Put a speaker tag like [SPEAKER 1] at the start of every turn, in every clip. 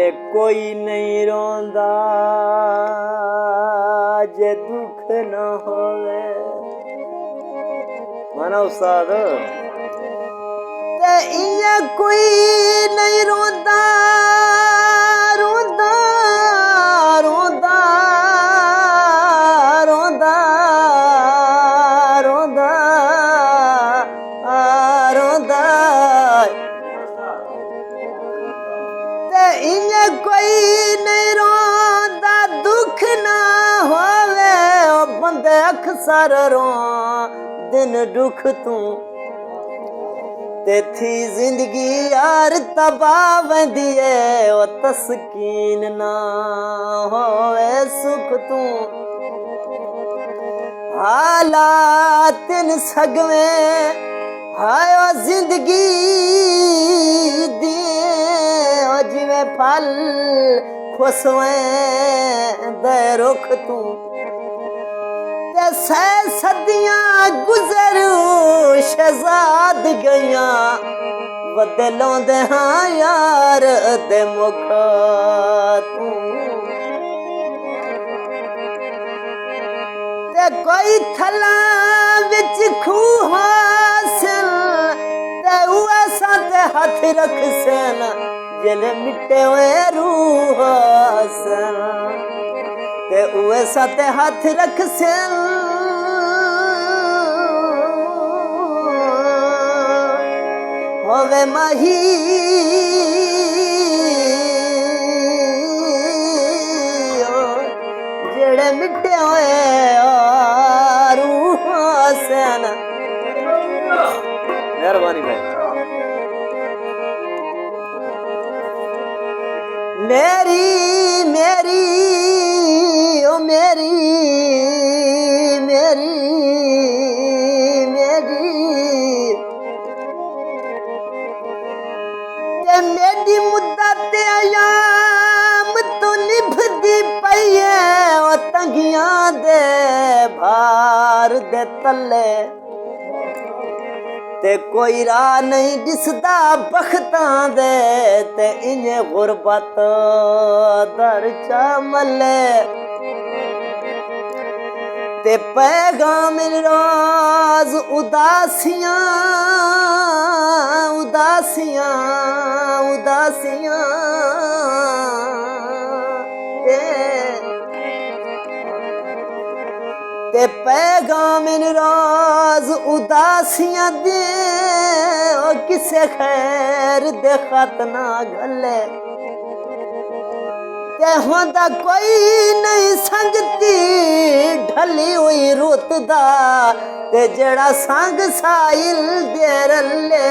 [SPEAKER 1] ते कोई नहीं रोंदा जे दुख न होवे। माना उस्ताद ते इया कोई नहीं रोंदा रोंदा रोंदा रोंदा रोंदा रोंदा ते इया कोई नहीं रोंदा दुख ना होवे। ओ बंदे अक्सर रो दिन दुख तू ते थी जिंदगी यार तबाह वेंदी है। ओ तस्कीन ना होवे सुख तू हालात इन सगवे हायो जिंदगी दी ओ जिवें फल खुसवें दे रुख तू ते सह सदियां गुजर शहजाद गईयां बदलों दे हाँ यार दे मुख तू ते कोई थला विच खूह हासिल ते उए साथे हथ रख सन जिले मिटे हुए रूह सन ते उए साथे हाथ रख सन होवे माही जेड़े मिटे हुए रूह सन। मेहरबानी भाई। मेरी मेरी ओ मेरी मेरी मेरी ते मेरी मुद्दत अयाम तो निभदी पई है। ओ तंगियां दे भार दे तले ते कोई राह नहीं दिसदा बख्तां दे ते इन्हें गुरबत दर चा मले ते पैगाम रोज उदासियां उदासियां उदासियां ते पैगाम रोज उदासियां दे ओ किसे खैर दे खत ना गले ते होंदा कोई नहीं संगती ढली हुई रुत दा ते जेड़ा संग साइल दे रले।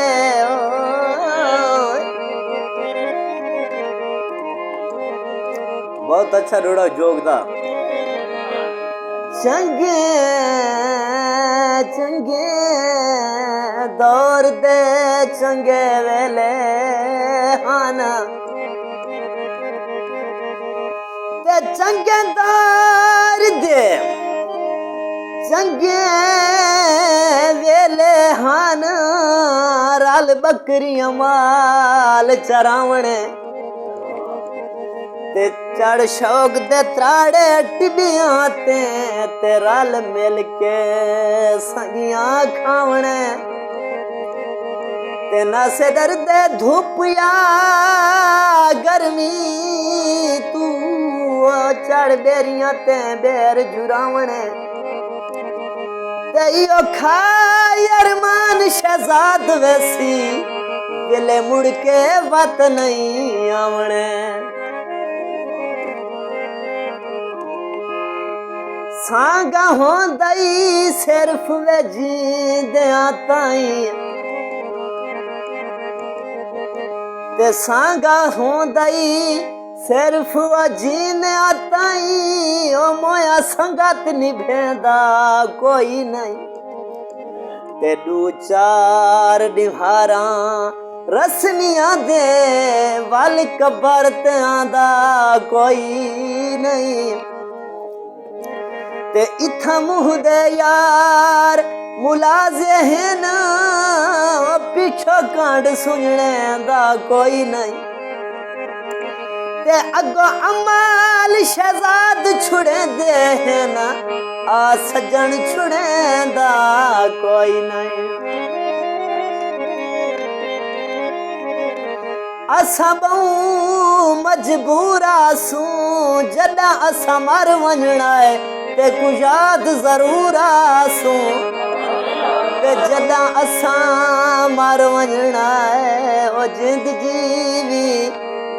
[SPEAKER 1] बहुत अच्छा रोड़ा जोगदा चंगे चंगे दौर दे चंगे वेले हाना ते चंगे दौर दे चंगे वेले हाना रल बकरियां माल चरावणे ते चढ़ शौक दे त्राड़े टिबियां ते रल मिल के संगियां खावणे ते नसे डरदे धूप या गर्मी तू चढ़ बेरियां ते बेर जुरावणे ते यो खाय अरमान शहजाद वैसी गिले मुड़ के वत नहीं आवणे। सांगा होंदई सिर्फ वे जींदियां ताईं ते सांगा होंदई सिर्फ वे जींदियां ताईं। ओ मोया संगत निभेंदा कोई नहीं ते दू चार दिहारां रस्मियां दे वल कबर ते आंदा कोई नहीं ते इत्था मुँह दे यार मुलाजे हैं ना पिछो कांड सुनने दा कोई नहीं ते अगो अमाल शहजाद छुड़े दे ना आ सजन छुड़ेंदा कोई नहीं असा बहु मजबूरा सू जदा असा मर वञणा है ते कुछ याद जरूर आसू ते जदा असा मर वञणा है ओ जिंद जीवी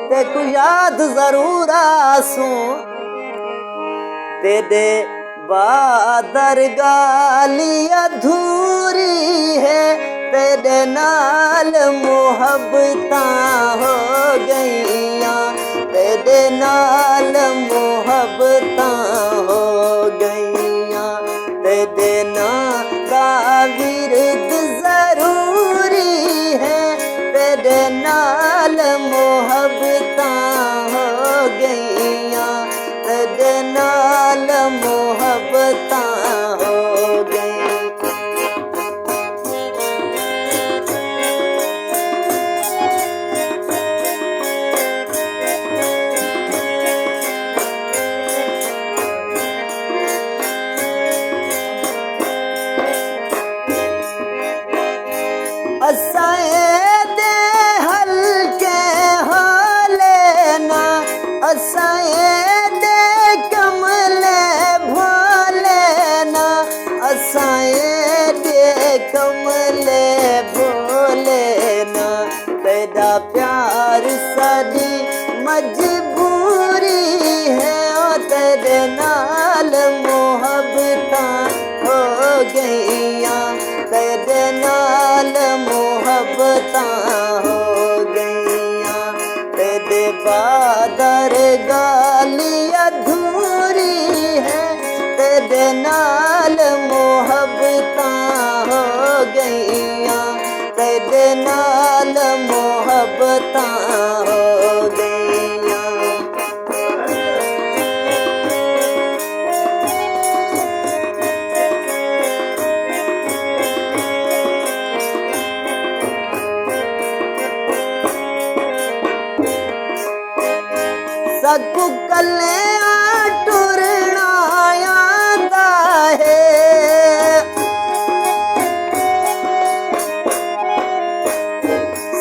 [SPEAKER 1] ते कुछ याद जरूर आसू तेरे बादर गाली अधूरी है तेरे नाल मोहब्बतां हो गईयां तेरे नाल मोहब्बतां हो गईयां तेरे नाल का विरद जरूरी है तेरे नाल मोहब्बतां हो गईयां तेरे नाल मोहब्बतां हो गई असाए दे हल्के हो लेना असाए दे कमले भोलेना असाए दे कमले भोलेना तेरा प्यार सारी मजबूरी है ओ तेरे नाल मोहब्बतां हो गईयां तेरे नाल मोहब्बतां हो गईयां तेरे बादर गाली अधूरी है तेरे नाल मोहब्बतां हो गईयां तेरे नाल मोहब्बतां हो गईयां सकू कले टुरना आंदा है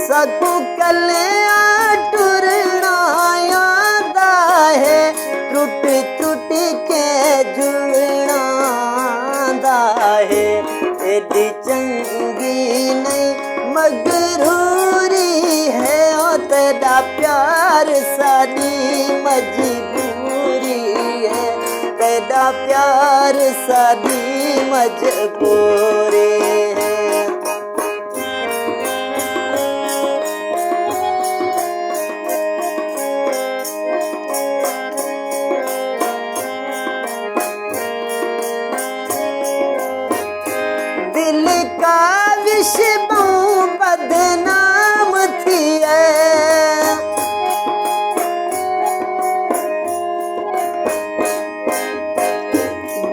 [SPEAKER 1] सकू कले टुरना आंदा है टूट टूट के जुड़ना आंदा है एडी चंगी नहीं मगरूरी है ओ तेरा प्यार सारी मजबूरी है तेरा प्यार सारी मजबूरी है दिल का विश्व बदनाम थी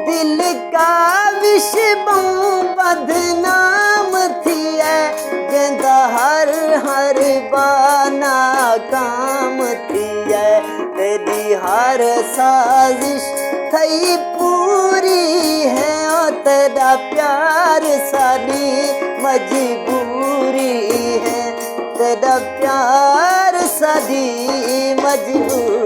[SPEAKER 1] दिल का विश्व बदनाम थी जिंदा हर हर बाना काम थी तेरी हर साजिश थई पूरी है ओ तेरा प्यार सारी मजबूरी है तेरा प्यार सारी मजबूरी